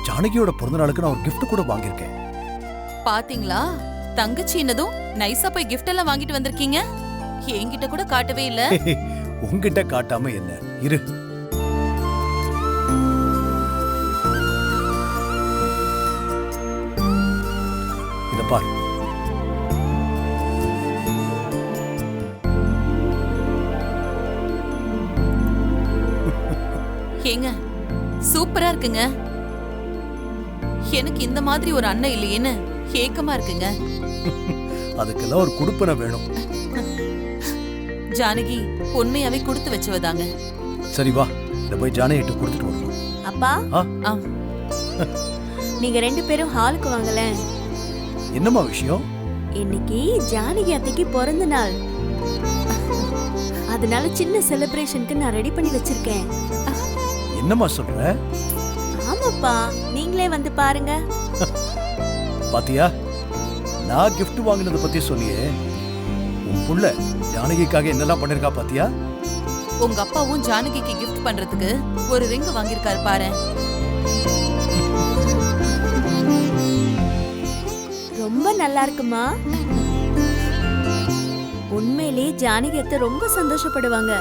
ஜானகியோட பிறந்த நாளுக்கு நான் ஒரு gift கூட வாங்கியிருக்கேன். பாத்தீங்களா, தங்கச்சின்னதும் நைஸா போய் கிஃப்ட் எல்லாம் வாங்கிட்டு வந்திருக்கீங்க. என்கிட்ட கூட காட்டவே இல்ல. உன்கிட்ட காட்டாம என்ன இரு. இத பாரு. ஏங்க, சூப்பரா இருக்குங்க. எனக்கு இந்த மாதிரி ஒரு அண்ணன் இல்லையேன்னு ஏக்கமா இருக்குங்க. அதுக்கெல்லாம் ஒரு குடுப்பனை வேணும். ஜானகி உண்மையாவே கொடுத்து வச்சவதாங்க. சரி வா, இத போய் ஜானகிட்ட கொடுத்துட்டு வருவோம். அப்பா, ஆ, நீங்க 2 பேரும் ஹாலுக்கு வாங்கல. என்னம்மா விஷயம்? இன்னைக்கு ஜானகி அத்தைக்கு பிறந்த நாள். அதனால சின்ன செலிப்ரேஷனுக்கு நான் ரெடி பண்ணி வச்சிருக்கேன். என்னம்மா சொல்ற? ஆமாப்பா, நீங்களே வந்து பாருங்க. பாத்தியா, நான் gift வாங்கினத பத்தி சொல்லியே உன் புள்ள ஜானகிக்காக என்னெல்லாம் பண்ணிருக்கா பாத்தியா? உங்க அப்பாவும் ஜானகிக்கு கிஃப்ட் பண்றதுக்கு ஒரு ரிங் வாங்கியிருக்காரு பாரு. ரொம்ப நல்லா இருக்குமா? உண்மையிலேயே ஜானகி அத்தை ரொம்ப சந்தோஷப்படுவாங்க.